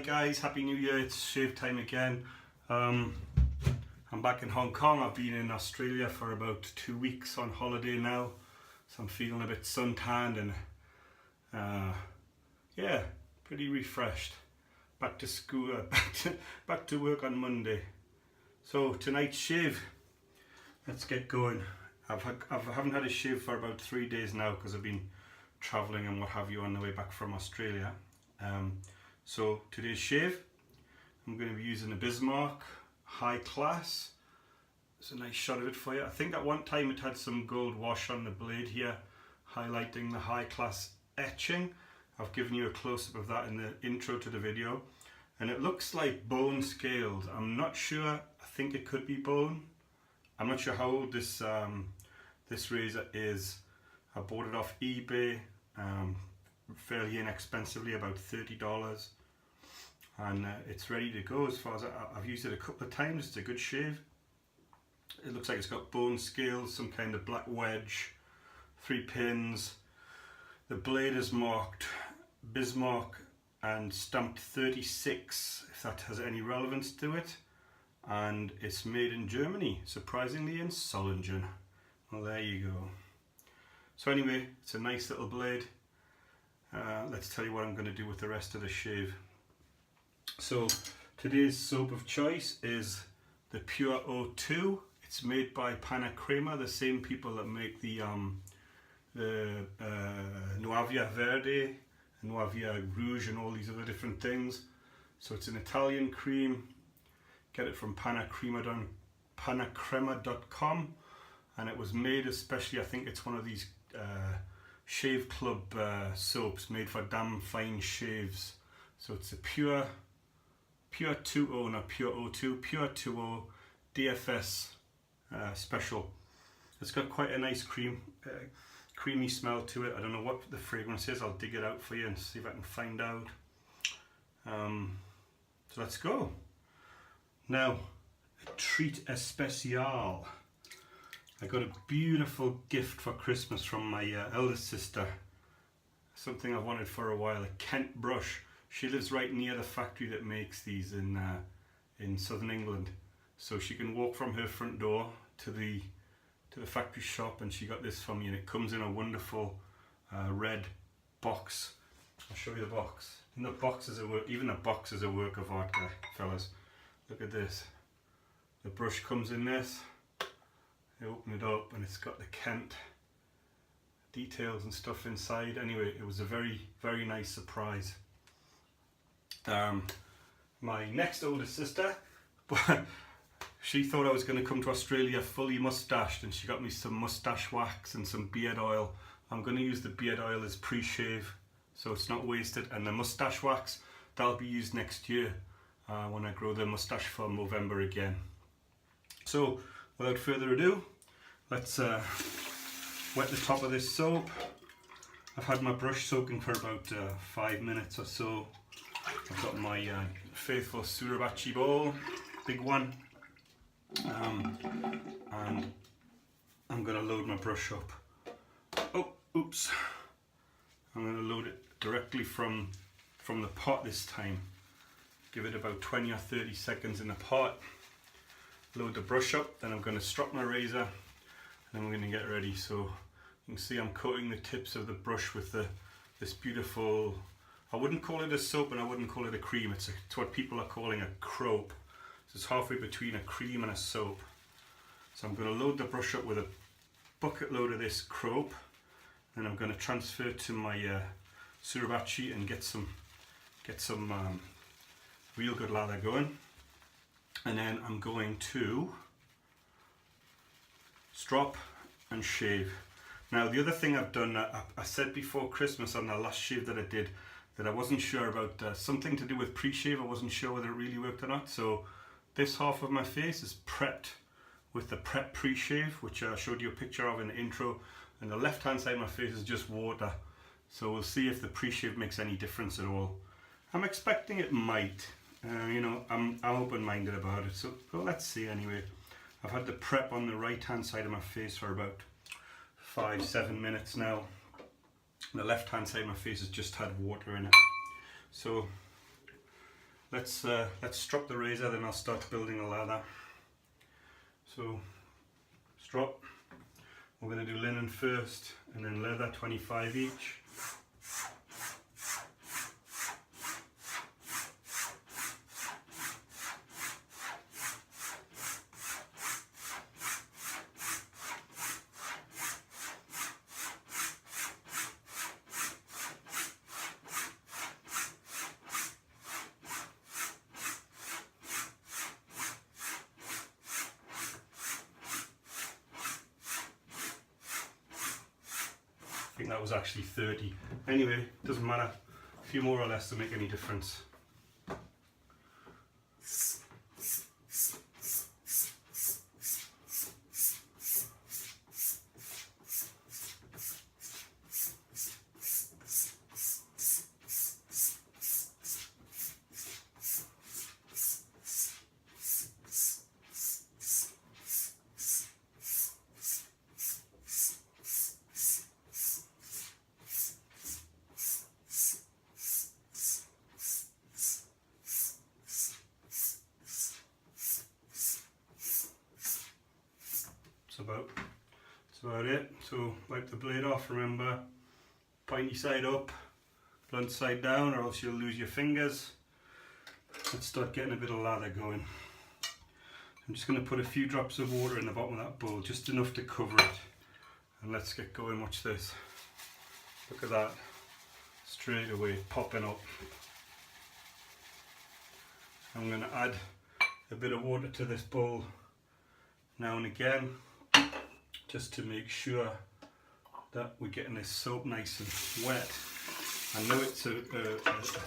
guys, Happy New Year. It's shave time again. I'm back in Hong Kong. I've been in Australia for about 2 weeks on holiday now, so I'm feeling a bit suntanned and yeah, pretty refreshed. Back to school, back to work on Monday. So tonight's shave, let's get going. I haven't had a shave for about 3 days now because I've been traveling and what have you on the way back from Australia. So today's shave, I'm going to be using a Bismarck High Class. It's a nice shot of it for you. I think at one time it had some gold wash on the blade here, highlighting the High Class etching. I've given you a close-up of that in the intro to the video, and it looks like bone scaled. I'm not sure. I think it could be bone. I'm not sure how old this this razor is. I bought it off eBay fairly inexpensively, about $30, and it's ready to go. As far as I've used it a couple of times, it's a good shave. It looks like it's got bone scales, some kind of black wedge, 3 pins. The blade is marked Bismarck and stamped 36, if that has any relevance to it, and it's made in Germany, surprisingly in Solingen. Well, there you go. So anyway, it's a nice little blade. Let's tell you what I'm going to do with the rest of the shave. So today's soap of choice is the Pure O2. It's made by Pannacrema, the same people that make the Nuavia Verde, Nuavia Rouge and all these other different things. So it's an Italian cream. Get it from pannacrema.com, and it was made especially, I think it's one of these shave club soaps made for damn fine shaves. So it's a pure 2O, not pure O2, pure 2O DFS special. It's got quite a nice creamy smell to it. I don't know what the fragrance is. I'll dig it out for you and see if I can find out. So let's go. Now, a treat especial. I got a beautiful gift for Christmas from my eldest sister. Something I've wanted for a while, a Kent brush. She lives right near the factory that makes these in southern England. So she can walk from her front door to the factory shop, and she got this for me, and it comes in a wonderful red box. I'll show you the box. And the box is even the box is a work of art there, fellas. Look at this. The brush comes in this. I open it up and it's got the Kent details and stuff inside. Anyway, it was a very, very nice surprise. My next oldest sister, she thought I was going to come to Australia fully mustached, and she got me some mustache wax and some beard oil. I'm going to use the beard oil as pre-shave, so it's not wasted, and the mustache wax, that'll be used next year when I grow the mustache for November again. So without further ado, let's wet the top of this soap. I've had my brush soaking for about 5 minutes or so. I've got my faithful Surabachi bowl, big one, and I'm going to load my brush up. Oh, oops. I'm going to load it directly from the pot this time. Give it about 20 or 30 seconds in the pot. Load the brush up, then I'm going to strop my razor, and then we're going to get ready. So you can see I'm coating the tips of the brush with this beautiful, I wouldn't call it a soap and I wouldn't call it a cream. It's what people are calling a Croap. So it's halfway between a cream and a soap. So I'm going to load the brush up with a bucket load of this Croap, and I'm going to transfer to my Surabachi and get some real good lather going. And then I'm going to strop and shave. Now the other thing I've done, I said before Christmas on the last shave that I did that I wasn't sure about something to do with pre-shave. I wasn't sure whether it really worked or not. So this half of my face is prepped with the prep pre-shave, which I showed you a picture of in the intro, and the left hand side of my face is just water. So we'll see if the pre-shave makes any difference at all. I'm expecting it might. You know, I'm open-minded about it, so well, let's see anyway. I've had the prep on the right hand side of my face for about 5-7 minutes now. The left hand side of my face has just had water in it. So let's strop the razor, then I'll start building the lather. So strop, we're going to do linen first and then leather, 25 each. I think that was actually 30. Anyway, doesn't matter. A few more or less to make any difference. That's about it. So wipe the blade off, remember, pointy side up, blunt side down, or else you'll lose your fingers. Let's start getting a bit of lather going. I'm just going to put a few drops of water in the bottom of that bowl, just enough to cover it. And let's get going. Watch this. Look at that. Straight away popping up. I'm going to add a bit of water to this bowl now and again, just to make sure that we're getting this soap nice and wet. I know it's a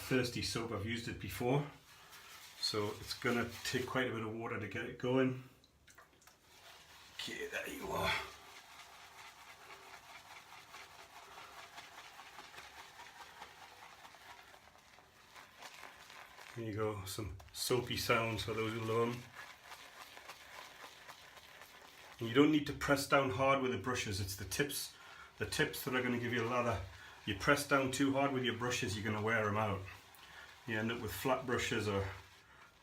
thirsty soap, I've used it before, so it's going to take quite a bit of water to get it going. Okay, there you are. There you go, some soapy sounds for those who love them. And you don't need to press down hard with the brushes, it's the tips that are going to give you a lather. You press down too hard with your brushes, you're going to wear them out. You end up with flat brushes or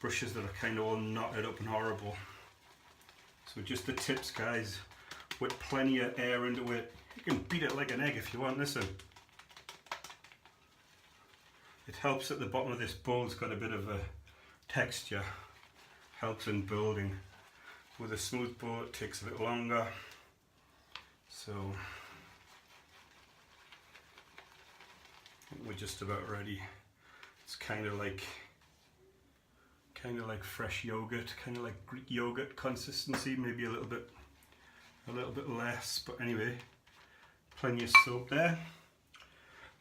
brushes that are kind of all knotted up and horrible. So just the tips, guys, with plenty of air into it. You can beat it like an egg if you want. Listen, it helps that the bottom of this bowl's got a bit of a texture, helps in building. With a smooth bowl it takes a bit longer, so we're just about ready. It's kind of like fresh yogurt, kind of like Greek yogurt consistency, maybe a little bit less, but anyway, plenty of soap there.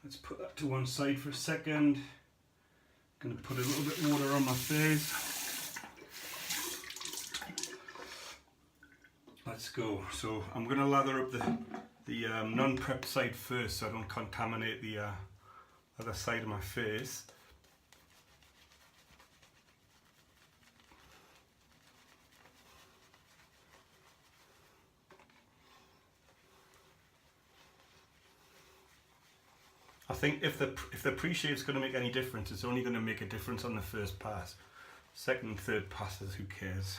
Let's put that to one side for a second. I'm going to put a little bit of water on my face. Let's go. So I'm going to lather up the non-prepped side first so I don't contaminate the other side of my face. I think if the pre-shave's going to make any difference, it's only going to make a difference on the first pass. Second and third passes, who cares?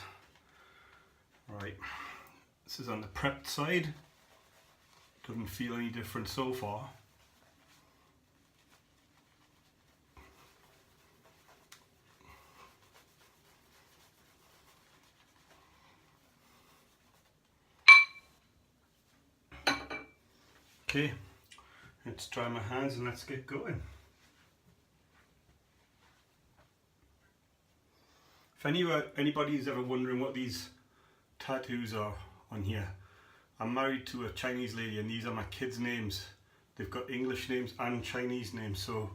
Right. This is on the prepped side. Doesn't feel any different so far. Okay, let's dry my hands and let's get going. If anybody's ever wondering what these tattoos are on here, I'm married to a Chinese lady and these are my kids' names. They've got English names and Chinese names, so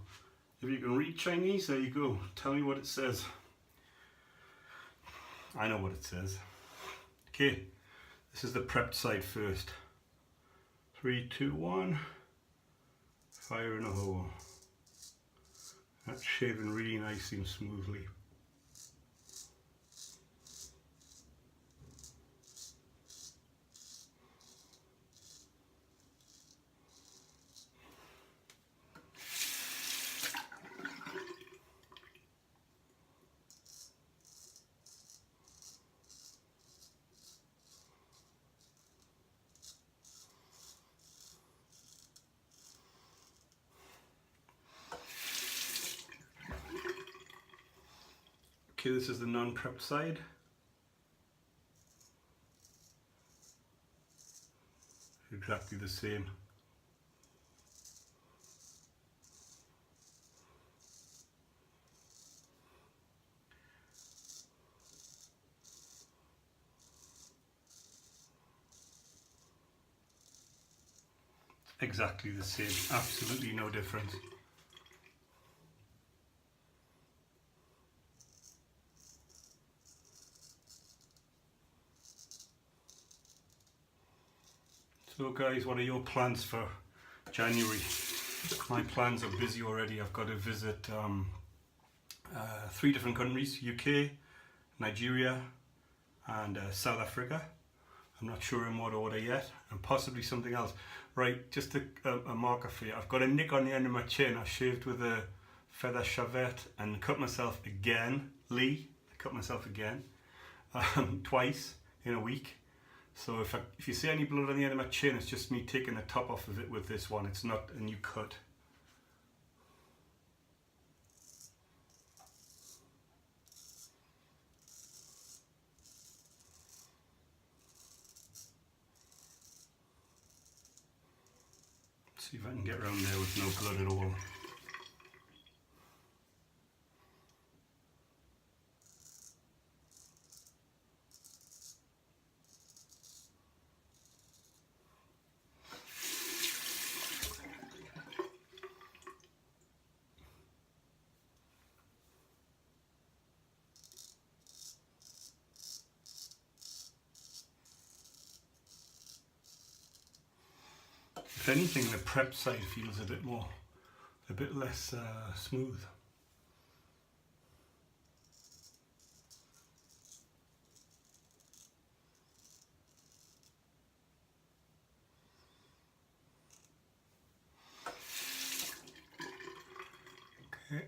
if you can read Chinese, there you go. Tell me what it says. I know what it says. Okay, this is the prepped side first. 3, 2, 1. Fire in a hole. That's shaving really nicely and smoothly. Okay, this is the non-prepped side. Exactly the same. Exactly the same, absolutely no difference. So guys, what are your plans for January? My plans are busy already. I've got to visit 3 different countries: UK, Nigeria and South Africa. I'm not sure in what order yet, and possibly something else. Right, just a marker for you. I've got a nick on the end of my chin. I shaved with a feather shavette and cut myself again. I cut myself again twice in a week. So if you see any blood on the end of my chin, it's just me taking the top off of it with this one. It's not a new cut. See if I can get around there with no blood at all. If anything, the prep side feels a bit less smooth. Okay.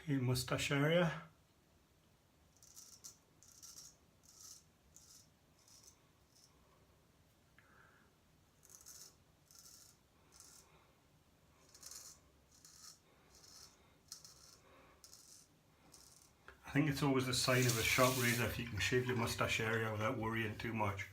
Okay, moustache area. I think it's always a sign of a sharp razor if you can shave your moustache area without worrying too much.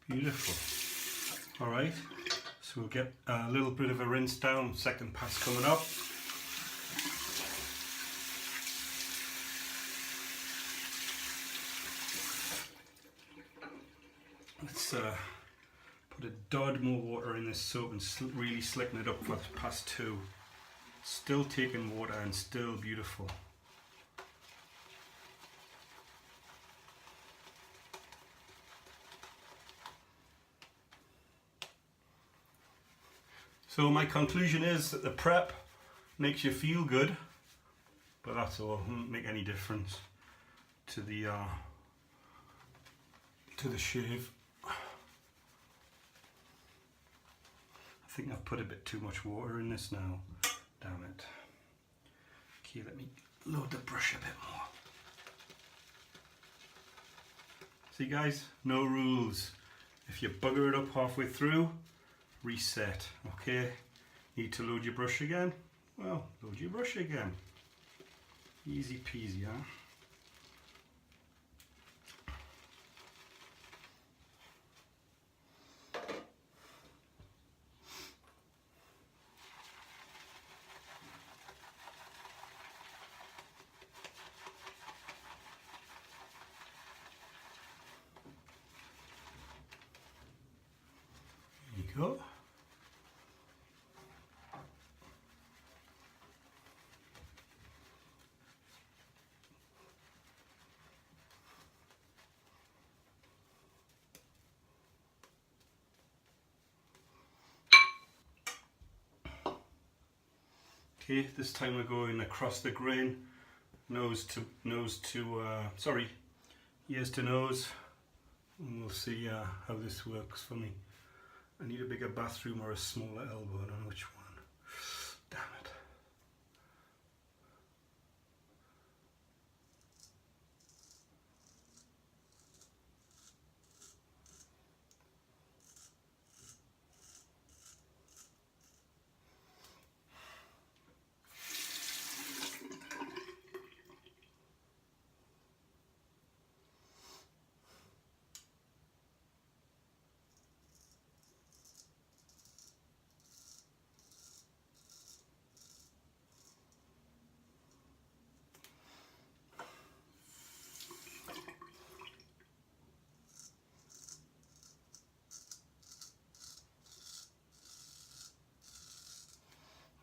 Beautiful. Alright, so we'll get a little bit of a rinse down, second pass coming up. Let's put a dod more water in this soap and really slicken it up for pass 2. Still taking water and still beautiful. So my conclusion is that the prep makes you feel good, but that's all. It won't make any difference to the shave. I think I've put a bit too much water in this now. Damn it. Okay, let me load the brush a bit more. See guys, no rules. If you bugger it up halfway through, reset. Okay, need to load your brush again? Well, load your brush again. Easy peasy, huh? go. Okay, this time we're going across the grain, ears to nose, and we'll see how this works for me. I need a bigger bathroom or a smaller elbow, I don't know which one. Damn it.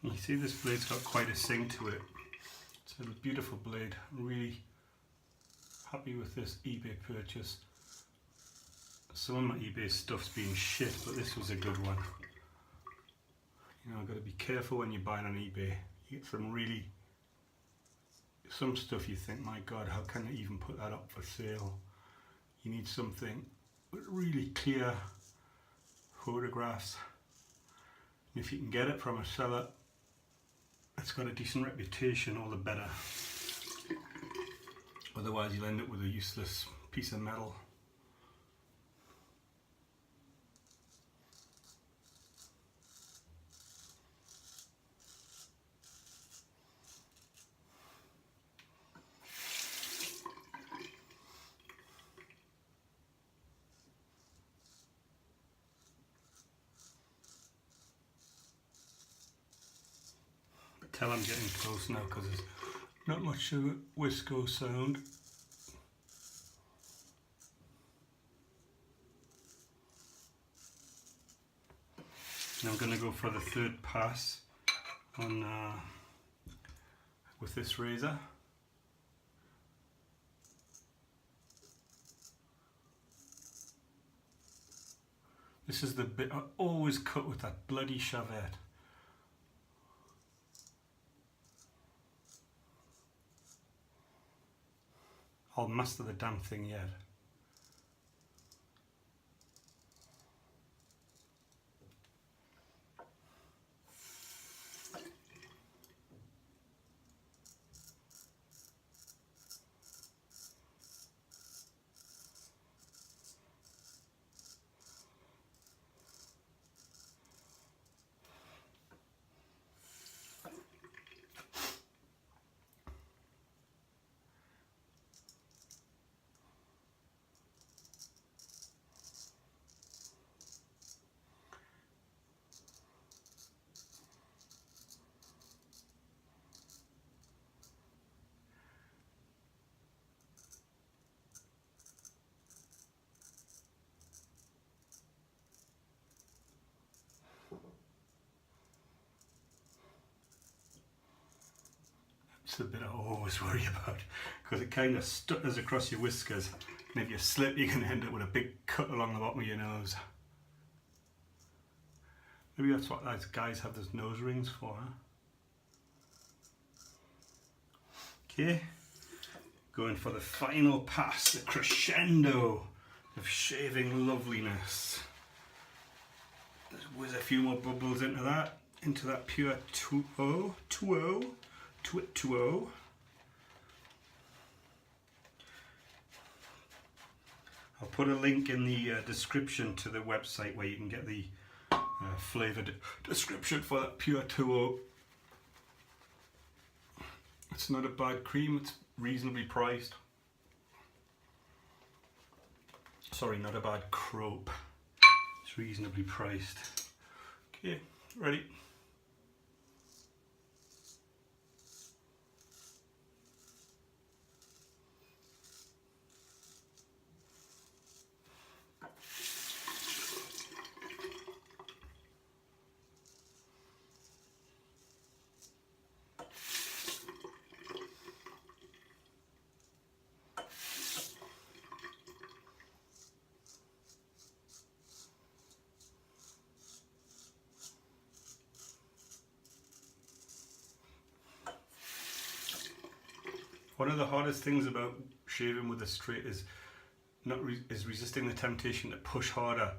You see this blade's got quite a sing to it. It's a beautiful blade. I'm really happy with this eBay purchase. Some of my eBay stuff's been shit, but this was a good one. You know, I've got to be careful when you're buying on eBay. You get some stuff you think, my God, how can I even put that up for sale? You need something with really clear photographs. And if you can get it from a seller that's got a decent reputation, all the better. Otherwise you'll end up with a useless piece of metal. Tell I'm getting close now because there's not much of a Wisco sound. Now I'm going to go for the third pass on with this razor. This is the bit I always cut with that bloody shavette. I'll master the damn thing yet. It's the bit I always worry about because it kind of stutters across your whiskers, and if you slip you can end up with a big cut along the bottom of your nose. Maybe that's what those guys have those nose rings for, huh? Okay, going for the final pass, the crescendo of shaving loveliness. Let's whiz a few more bubbles into that pure 2-0. I'll put a link in the description to the website where you can get the flavoured description for that pure 2-0. It's not a bad cream, it's reasonably priced. Sorry, not a bad Croap. It's reasonably priced. Okay, ready? One of the hardest things about shaving with a straight is resisting the temptation to push harder.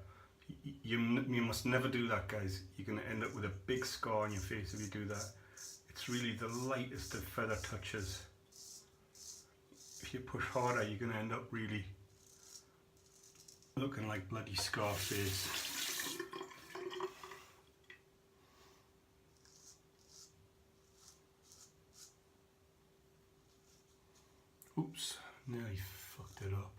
You must never do that, guys. You're going to end up with a big scar on your face if you do that. It's really the lightest of feather touches. If you push harder, you're going to end up really looking like bloody Scarface. Oops, nearly fucked it up.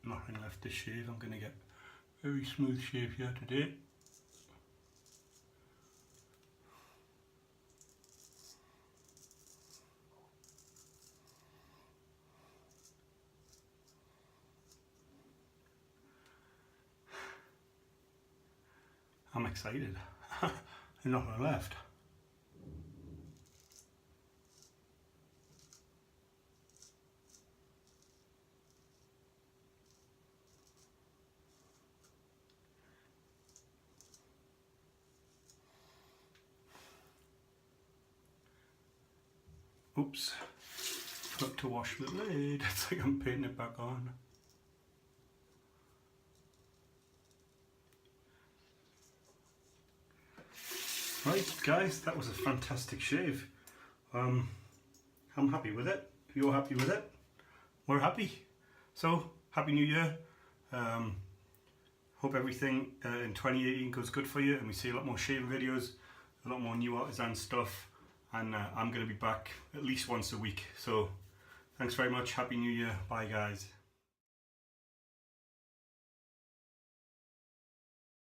Nothing left to shave. I'm going to get a very smooth shave here today. I'm excited. There's nothing left. Oops, forgot to wash the lid. It's like I'm painting it back on. Right guys, that was a fantastic shave. I'm happy with it. If you're happy with it, we're happy. So, Happy New Year. Hope everything in 2018 goes good for you and we see a lot more shaving videos, a lot more new artisan stuff, and I'm going to be back at least once a week. So, thanks very much. Happy New Year. Bye guys.